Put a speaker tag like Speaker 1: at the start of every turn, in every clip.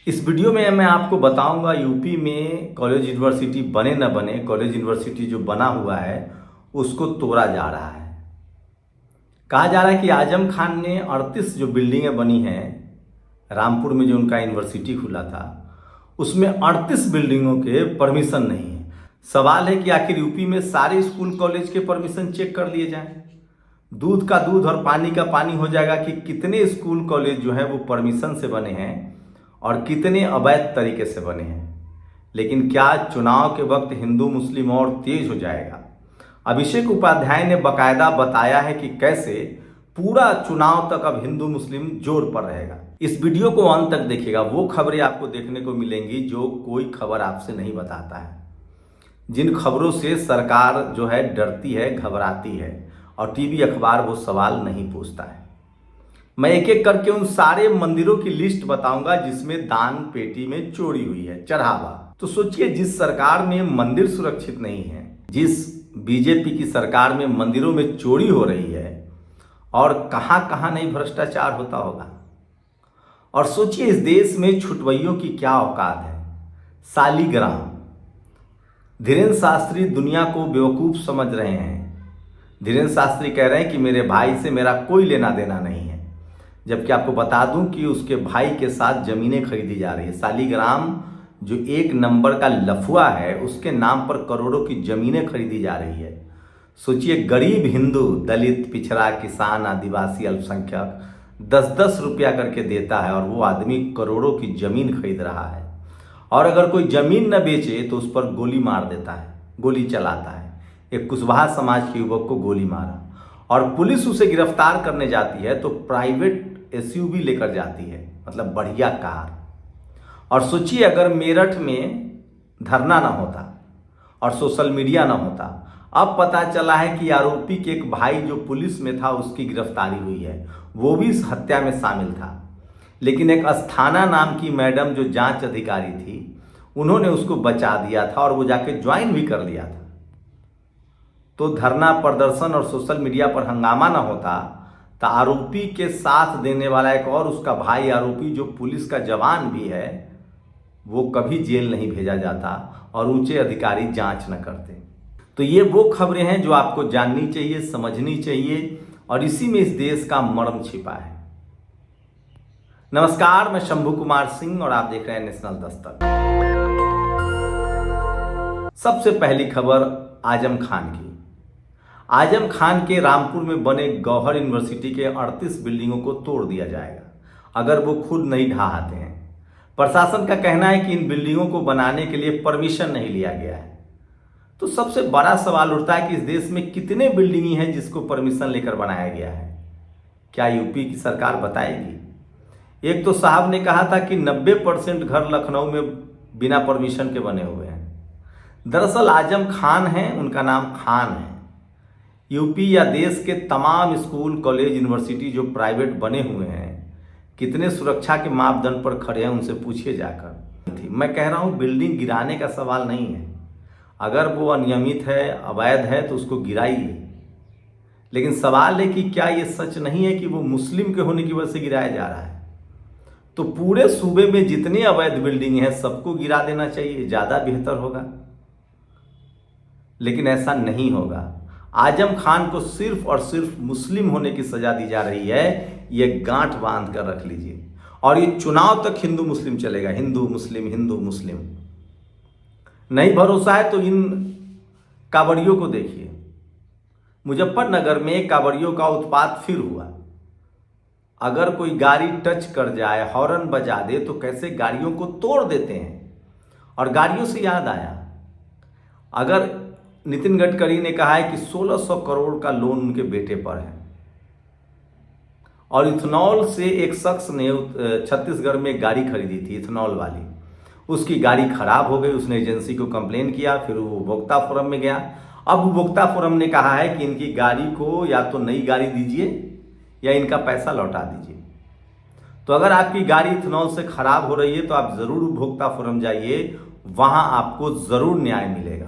Speaker 1: इस वीडियो में मैं आपको बताऊंगा यूपी में कॉलेज यूनिवर्सिटी बने न बने, कॉलेज यूनिवर्सिटी जो बना हुआ है उसको तोड़ा जा रहा है। कहा जा रहा है कि आजम खान ने 38 जो बिल्डिंगें बनी हैं रामपुर में, जो उनका यूनिवर्सिटी खुला था, उसमें 38 बिल्डिंगों के परमिशन नहीं है। सवाल है कि आखिर यूपी में सारे स्कूल कॉलेज के परमिशन चेक कर लिए जाएं। दूध का दूध और पानी का पानी हो जाएगा कि कितने स्कूल कॉलेज जो है वो परमिशन से बने हैं और कितने अवैध तरीके से बने हैं। लेकिन क्या चुनाव के वक्त हिंदू मुस्लिम और तेज हो जाएगा? अभिषेक उपाध्याय ने बकायदा बताया है कि कैसे पूरा चुनाव तक अब हिंदू मुस्लिम जोर पर रहेगा। इस वीडियो को अंत तक देखिएगा। वो खबरें आपको देखने को मिलेंगी जो कोई खबर आपसे नहीं बताता है, जिन खबरों से सरकार जो है डरती है, घबराती है और टीवी अखबार वो सवाल नहीं पूछता है। मैं एक एक करके उन सारे मंदिरों की लिस्ट बताऊंगा जिसमें दान पेटी में चोरी हुई है, चढ़ावा। तो सोचिए, जिस सरकार में मंदिर सुरक्षित नहीं है, जिस बीजेपी की सरकार में मंदिरों में चोरी हो रही है, और कहां कहां नहीं भ्रष्टाचार होता होगा। और सोचिए, इस देश में छुटवैयों की क्या औकात है। सालीग्राम, धीरेन्द्र शास्त्री दुनिया को बेवकूफ समझ रहे हैं। धीरेन्द्र शास्त्री कह रहे हैं कि मेरे भाई से मेरा कोई लेना देना नहीं है, जबकि आपको बता दूं कि उसके भाई के साथ जमीनें खरीदी जा रही है। सालीग्राम जो एक नंबर का लफुआ है, उसके नाम पर करोड़ों की जमीनें खरीदी जा रही है। सोचिए, गरीब हिंदू, दलित, पिछड़ा, किसान, आदिवासी, अल्पसंख्यक 10-10 रुपया करके देता है और वो आदमी करोड़ों की जमीन खरीद रहा है। और अगर कोई जमीन न बेचे तो उस पर गोली मार देता है, गोली चलाता है। एक कुशवाहा समाज के युवक को गोली मारा और पुलिस उसे गिरफ्तार करने जाती है तो प्राइवेट एसयूवी लेकर जाती है, मतलब बढ़िया कार। और सोचिए, अगर मेरठ में धरना ना होता और सोशल मीडिया ना होता, अब पता चला है कि आरोपी के एक भाई जो पुलिस में था उसकी गिरफ्तारी हुई है, वो भी इस हत्या में शामिल था। लेकिन एक अस्थाना नाम की मैडम जो जांच अधिकारी थी, उन्होंने उसको बचा दिया था और वो जाके ज्वाइन भी कर लिया था। तो धरना, प्रदर्शन और सोशल मीडिया पर हंगामा ना होता तो आरोपी के साथ देने वाला एक और उसका भाई आरोपी जो पुलिस का जवान भी है, वो कभी जेल नहीं भेजा जाता और ऊंचे अधिकारी जांच न करते। तो ये वो खबरें हैं जो आपको जाननी चाहिए, समझनी चाहिए, और इसी में इस देश का मर्म छिपा है। नमस्कार, मैं शंभू कुमार सिंह और आप देख रहे हैं नेशनल दस्तक। सबसे पहली खबर आजम खान की। आजम खान के रामपुर में बने गौहर यूनिवर्सिटी के 38 बिल्डिंगों को तोड़ दिया जाएगा अगर वो खुद नहीं ढहाते हैं। प्रशासन का कहना है कि इन बिल्डिंगों को बनाने के लिए परमिशन नहीं लिया गया है। तो सबसे बड़ा सवाल उठता है कि इस देश में कितने बिल्डिंग हैं जिसको परमिशन लेकर बनाया गया है? क्या यूपी की सरकार बताएगी? एक तो साहब ने कहा था कि 90% घर लखनऊ में बिना परमिशन के बने हुए हैं। दरअसल आजम खान हैं, उनका नाम खान है। यूपी या देश के तमाम स्कूल, कॉलेज, यूनिवर्सिटी जो प्राइवेट बने हुए हैं, कितने सुरक्षा के मापदंड पर खड़े हैं उनसे पूछिए जाकर। मैं कह रहा हूं, बिल्डिंग गिराने का सवाल नहीं है। अगर वो अनियमित है, अवैध है, तो उसको गिराइए। लेकिन सवाल है कि क्या ये सच नहीं है कि वो मुस्लिम के होने की वजह से गिराया जा रहा है? तो पूरे सूबे में जितनी अवैध बिल्डिंग है सबको गिरा देना चाहिए, ज्यादा बेहतर होगा। लेकिन ऐसा नहीं होगा। आजम खान को सिर्फ और सिर्फ मुस्लिम होने की सजा दी जा रही है। ये गांठ बांध कर रख लीजिए। और ये चुनाव तक हिंदू मुस्लिम चलेगा, हिंदू मुस्लिम, हिंदू मुस्लिम। नहीं भरोसा है तो इन कांवड़ियों को देखिए। मुजफ्फरनगर में कांवड़ियों का उत्पात फिर हुआ। अगर कोई गाड़ी टच कर जाए, हॉर्न बजा दे, तो कैसे गाड़ियों को तोड़ देते हैं। और गाड़ियों से याद आया, अगर नितिन गडकरी ने कहा है कि 1600 करोड़ का लोन उनके बेटे पर है, और इथेनॉल से एक शख्स ने छत्तीसगढ़ में एक गाड़ी खरीदी थी, इथेनॉल वाली। उसकी गाड़ी खराब हो गई, उसने एजेंसी को कंप्लेन किया, फिर वो उपभोक्ता फोरम में गया। अब उपभोक्ता फोरम ने कहा है कि इनकी गाड़ी को या तो नई गाड़ी दीजिए या इनका पैसा लौटा दीजिए। तो अगर आपकी गाड़ी इथेनॉल से खराब हो रही है तो आप जरूर उपभोक्ता फोरम जाइए, वहां आपको जरूर न्याय मिलेगा।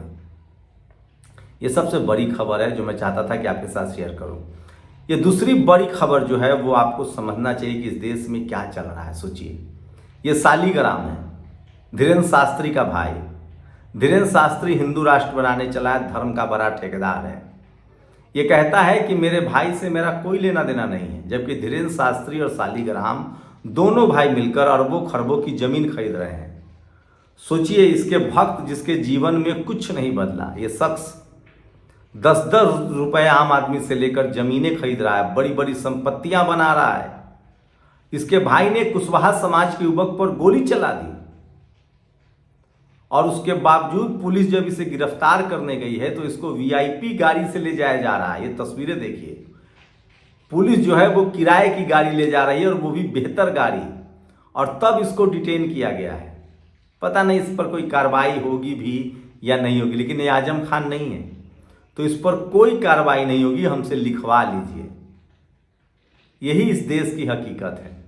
Speaker 1: ये सबसे बड़ी खबर है जो मैं चाहता था कि आपके साथ शेयर करूं। ये दूसरी बड़ी खबर जो है वो आपको समझना चाहिए कि इस देश में क्या चल रहा है। सोचिए, ये सालीग्राम है, धीरेन्द्र शास्त्री का भाई। धीरेन्द्र शास्त्री हिंदू राष्ट्र बनाने चला है, धर्म का बड़ा ठेकेदार है। ये कहता है कि मेरे भाई से मेरा कोई लेना देना नहीं है, जबकि धीरेन्द्र शास्त्री और सालीग्राम दोनों भाई मिलकर अरबों खरबों की जमीन खरीद रहे हैं। सोचिए, इसके भक्त जिसके जीवन में कुछ नहीं बदला, ये शख्स 10-10 रुपए आम आदमी से लेकर जमीनें खरीद रहा है, बड़ी बड़ी संपत्तियां बना रहा है। इसके भाई ने कुशवाहा समाज के युवक पर गोली चला दी और उसके बावजूद पुलिस जब इसे गिरफ्तार करने गई है तो इसको वीआईपी गाड़ी से ले जाया जा रहा है। ये तस्वीरें देखिए, पुलिस जो है वो किराए की गाड़ी ले जा रही है और वो भी बेहतर गाड़ी, और तब इसको डिटेन किया गया है। पता नहीं इस पर कोई कार्रवाई होगी भी या नहीं होगी, लेकिन ये आजम खान नहीं है तो इस पर कोई कार्रवाई नहीं होगी, हमसे लिखवा लीजिए। यही इस देश की हकीकत है।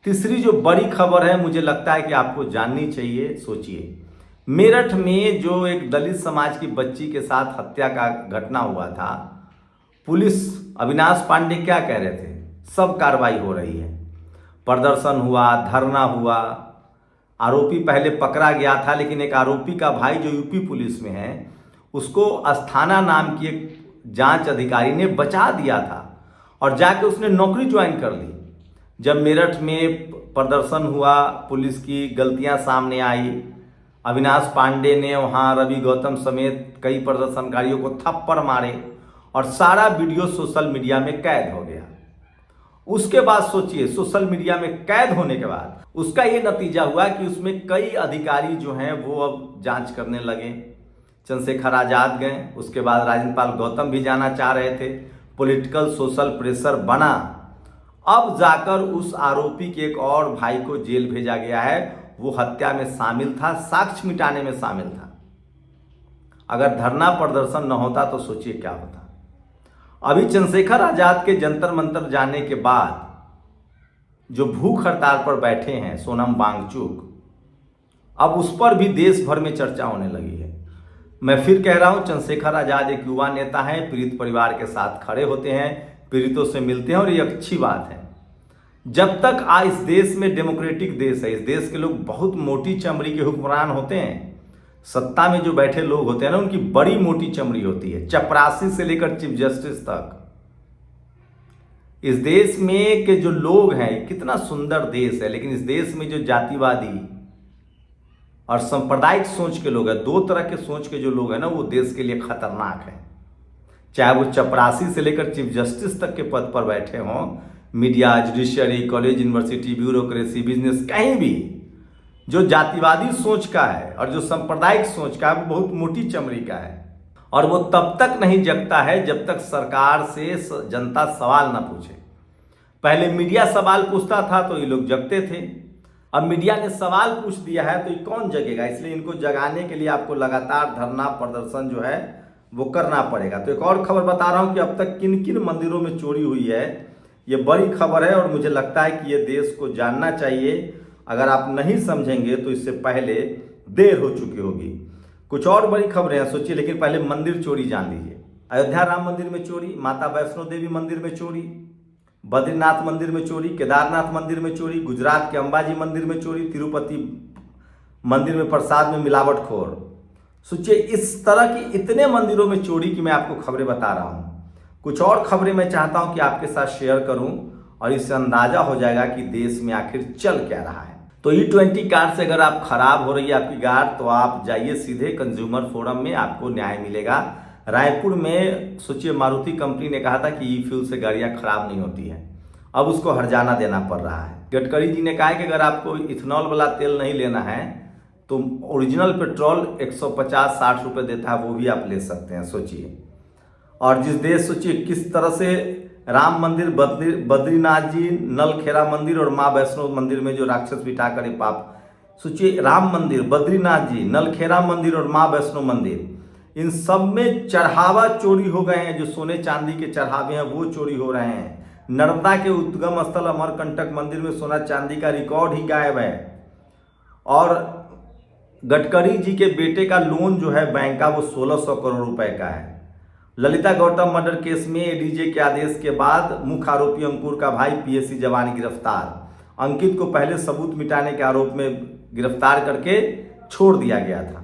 Speaker 1: तीसरी जो बड़ी खबर है, मुझे लगता है कि आपको जाननी चाहिए। सोचिए, मेरठ में जो एक दलित समाज की बच्ची के साथ हत्या का घटना हुआ था, पुलिस अविनाश पांडे क्या कह रहे थे, सब कार्रवाई हो रही है, प्रदर्शन हुआ, धरना हुआ, आरोपी पहले पकड़ा गया था, लेकिन एक आरोपी का भाई जो यूपी पुलिस में है उसको अस्थाना नाम की एक जांच अधिकारी ने बचा दिया था और जाके उसने नौकरी ज्वाइन कर ली। जब मेरठ में प्रदर्शन हुआ, पुलिस की गलतियां सामने आई, अविनाश पांडे ने वहां रवि गौतम समेत कई प्रदर्शनकारियों को थप्पड़ मारे और सारा वीडियो सोशल मीडिया में कैद हो गया। उसके बाद सोचिए, सोशल मीडिया में कैद होने के बाद उसका ये नतीजा हुआ कि उसमें कई अधिकारी जो हैं वो अब जांच करने लगे। चंद्रशेखर आजाद गए, उसके बाद राजेंद्र पाल गौतम भी जाना चाह रहे थे, पॉलिटिकल सोशल प्रेशर बना। अब जाकर उस आरोपी के एक और भाई को जेल भेजा गया है, वो हत्या में शामिल था, साक्ष्य मिटाने में शामिल था। अगर धरना प्रदर्शन न होता तो सोचिए क्या होता। अभी चंद्रशेखर आजाद के जंतर मंतर जाने के बाद जो भूख हड़ताल पर बैठे हैं सोनम वांगचुक, अब उस पर भी देश भर में चर्चा होने लगी है। मैं फिर कह रहा हूं, चंद्रशेखर आजाद एक युवा नेता हैं, पीड़ित परिवार के साथ खड़े होते हैं, पीड़ितों से मिलते हैं और ये अच्छी बात है। जब तक इस देश में डेमोक्रेटिक देश है, इस देश के लोग बहुत मोटी चमड़ी के हुक्मरान होते हैं। सत्ता में जो बैठे लोग होते हैं ना, उनकी बड़ी मोटी चमड़ी होती है, चपरासी से लेकर चीफ जस्टिस तक। इस देश में के जो लोग हैं, कितना सुंदर देश है, लेकिन इस देश में जो जातिवादी और सांप्रदायिक सोच के लोग हैं, दो तरह के सोच के जो लोग हैं ना, वो देश के लिए खतरनाक है। चाहे वो चपरासी से लेकर चीफ जस्टिस तक के पद पर बैठे हों, media, judiciary, college, university, bureaucracy, business, कहीं भी जो जातिवादी सोच का है और जो सांप्रदायिक सोच का है, वो बहुत मोटी चमड़ी का है और वो तब तक नहीं जगता है जब तक सरकार से जनता सवाल ना पूछे। पहले मीडिया सवाल पूछता था तो ये लोग जगते थे, अब मीडिया ने सवाल पूछ दिया है तो ये कौन जगेगा। इसलिए इनको जगाने के लिए आपको लगातार धरना प्रदर्शन जो है वो करना पड़ेगा। तो एक और खबर बता रहा हूं कि अब तक किन किन मंदिरों में चोरी हुई है, ये बड़ी खबर है और मुझे लगता है कि ये देश को जानना चाहिए। अगर आप नहीं समझेंगे तो इससे पहले देर हो चुकी होगी। कुछ और बड़ी खबरें हैं, सोचिए, लेकिन पहले मंदिर चोरी जान लीजिए। अयोध्या राम मंदिर में चोरी, माता वैष्णो देवी मंदिर में चोरी, बद्रीनाथ मंदिर में चोरी, केदारनाथ मंदिर में चोरी, गुजरात के अंबाजी मंदिर में चोरी, तिरुपति मंदिर में प्रसाद में मिलावटखोर। सोचिए, इस तरह की इतने मंदिरों में चोरी की मैं आपको खबरें बता रहा हूं। कुछ और खबरें मैं चाहता हूं कि आपके साथ शेयर करूं और इससे अंदाजा हो जाएगा कि देश में आखिर चल क्या रहा है। तो E20 कार से अगर आप खराब हो रही है आपकी कार, तो आप जाइए सीधे कंज्यूमर फोरम में, आपको न्याय मिलेगा। रायपुर में सोचिए, मारुति कंपनी ने कहा था कि ई फ्यूल से गाड़ियां खराब नहीं होती हैं, अब उसको हर्जाना देना पड़ रहा है। गडकरी जी ने कहा है कि अगर आपको इथेनॉल वाला तेल नहीं लेना है तो ओरिजिनल पेट्रोल 150-60 रुपये देता है, वो भी आप ले सकते हैं। सोचिए, और जिस देश, सोचिए किस तरह से राम मंदिर, बद्रीनाथ जी, नलखेड़ा मंदिर और माँ वैष्णो मंदिर में जो राक्षस बिठा करे पाप। सोचिए, राम मंदिर, बद्रीनाथ जी, नलखेड़ा मंदिर और माँ वैष्णो मंदिर, इन सब में चढ़ावा चोरी हो गए हैं। जो सोने चांदी के चढ़ावे हैं वो चोरी हो रहे हैं। नर्मदा के उद्गम स्थल अमरकंटक मंदिर में सोना चांदी का रिकॉर्ड ही गायब है। और गडकरी जी के बेटे का लोन जो है बैंक का, वो 1600 करोड़ रुपए का है। ललिता गौतम मर्डर केस में एडीजे के आदेश के बाद मुख्य आरोपी अंकुर का भाई पीएससी जवान गिरफ्तार अंकित को पहले सबूत मिटाने के आरोप में गिरफ्तार करके छोड़ दिया गया था।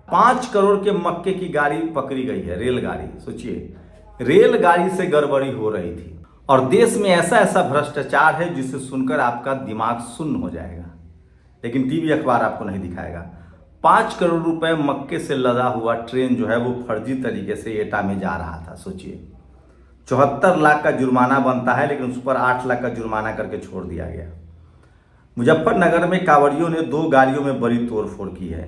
Speaker 1: 5 करोड़ के मक्के की गाड़ी पकड़ी गई है, रेलगाड़ी। सोचिए, रेलगाड़ी से गड़बड़ी हो रही थी। और देश में ऐसा ऐसा भ्रष्टाचार है जिसे सुनकर आपका दिमाग सुन्न हो जाएगा, लेकिन टीवी अखबार आपको नहीं दिखाएगा। 5 करोड़ रुपए मक्के से लदा हुआ ट्रेन जो है वो फर्जी तरीके से एटा में जा रहा था। सोचिए, 74 लाख का जुर्माना बनता है, लेकिन उस पर 8 लाख का जुर्माना करके छोड़ दिया गया। मुजफ्फरनगर में कांवड़ियों ने 2 गाड़ियों में बड़ी तोड़फोड़ की है।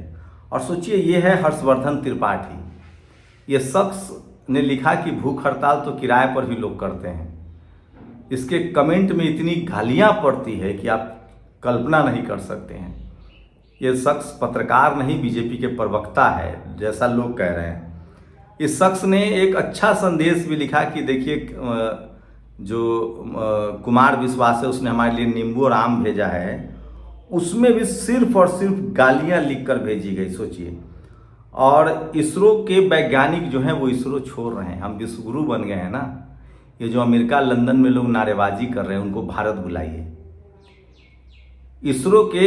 Speaker 1: और सोचिए, ये है हर्षवर्धन त्रिपाठी। ये शख्स ने लिखा कि भूख हड़ताल तो किराए पर भी लोग करते हैं। इसके कमेंट में इतनी गालियां पड़ती है कि आप कल्पना नहीं कर सकते हैं। ये शख्स पत्रकार नहीं, बीजेपी के प्रवक्ता है जैसा लोग कह रहे हैं। इस शख्स ने एक अच्छा संदेश भी लिखा कि देखिए, जो कुमार विश्वास है उसने हमारे लिए नींबू और आम भेजा है, उसमें भी सिर्फ और सिर्फ गालियां लिखकर भेजी गई। सोचिए, और इसरो के वैज्ञानिक जो हैं वो इसरो छोड़ रहे हैं। हम विश्वगुरु बन गए हैं ना। ये जो अमेरिका लंदन में लोग नारेबाजी कर रहे हैं, उनको भारत बुलाइए। इसरो के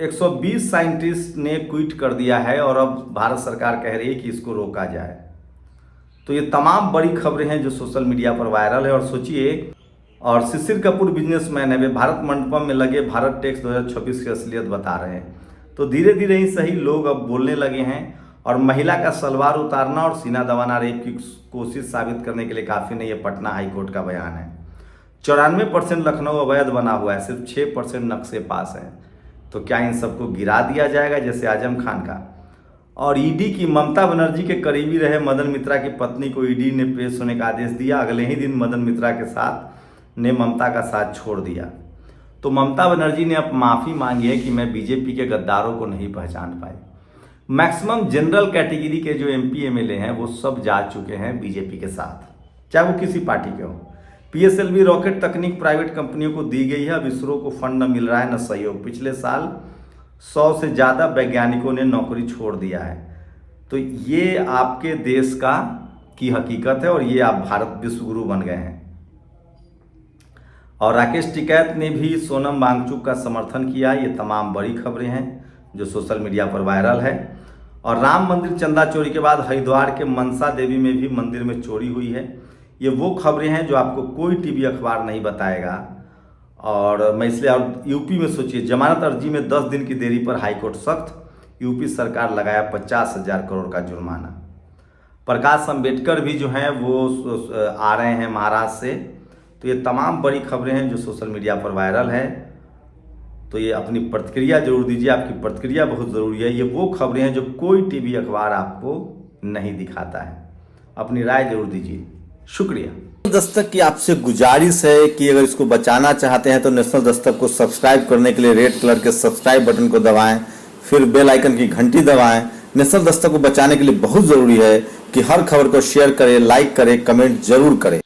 Speaker 1: 120 साइंटिस्ट ने क्विट कर दिया है और अब भारत सरकार कह रही है कि इसको रोका जाए। तो ये तमाम बड़ी खबरें हैं जो सोशल मीडिया पर वायरल है। और सोचिए, और शिशिर कपूर बिजनेसमैन है, वे भारत मंडपम में लगे भारत टेक्स 2026 की असलियत बता रहे हैं। तो धीरे धीरे ही सही लोग अब बोलने लगे हैं। और महिला का सलवार उतारना और सीना दबाना रेप की कोशिश साबित करने के लिए काफ़ी नहीं, ये पटना हाईकोर्ट का बयान है। 94% लखनऊ अवैध बना हुआ है, सिर्फ 6% नक्शे पास हैं। तो क्या इन सबको गिरा दिया जाएगा जैसे आजम खान का? और ईडी की ममता बनर्जी के करीबी रहे मदन मित्रा की पत्नी को ईडी ने पेश होने का आदेश दिया। अगले ही दिन मदन मित्रा के साथ ने ममता का साथ छोड़ दिया। तो ममता बनर्जी ने अब माफ़ी मांगी है कि मैं बीजेपी के गद्दारों को नहीं पहचान पाई। मैक्सिमम जनरल कैटेगरी के जो एमपी एमएलए हैं वो सब जा चुके हैं बीजेपी के साथ, चाहे वो किसी पार्टी के हो। पीएसएलवी रॉकेट तकनीक प्राइवेट कंपनियों को दी गई है। अब इसरो को फंड न मिल रहा है न सहयोग। पिछले साल 100 से ज़्यादा वैज्ञानिकों ने नौकरी छोड़ दिया है। तो ये आपके देश की हकीकत है और ये आप भारत विश्वगुरु बन गए हैं। और राकेश टिकैत ने भी सोनम वांगचुक का समर्थन किया। ये तमाम बड़ी खबरें हैं जो सोशल मीडिया पर वायरल है। और राम मंदिर चंदा चोरी के बाद हरिद्वार के मनसा देवी में भी मंदिर में चोरी हुई है। ये वो खबरें हैं जो आपको कोई टीवी अखबार नहीं बताएगा। और मैं इसलिए, और यूपी में सोचिए, जमानत अर्जी में 10 दिन की देरी पर हाईकोर्ट सख्त। यूपी सरकार लगाया 50,000 करोड़ का जुर्माना। प्रकाश अम्बेडकर भी जो हैं वो आ रहे हैं महाराष्ट्र से। तो ये तमाम बड़ी खबरें हैं जो सोशल मीडिया पर वायरल है। तो ये अपनी प्रतिक्रिया जरूर दीजिए, आपकी प्रतिक्रिया बहुत ज़रूरी है। ये वो खबरें हैं जो कोई टीवी अखबार आपको नहीं दिखाता है। अपनी राय जरूर दीजिए। शुक्रिया। दस्तक की आपसे गुजारिश है कि अगर इसको बचाना चाहते हैं तो नेशनल दस्तक को सब्सक्राइब करने के लिए रेड कलर के सब्सक्राइब बटन को दबाएं, फिर बेल आइकन की घंटी दबाएं। नेशनल दस्तक को बचाने के लिए बहुत ज़रूरी है कि हर खबर को शेयर करें, लाइक करें, कमेंट जरूर करें।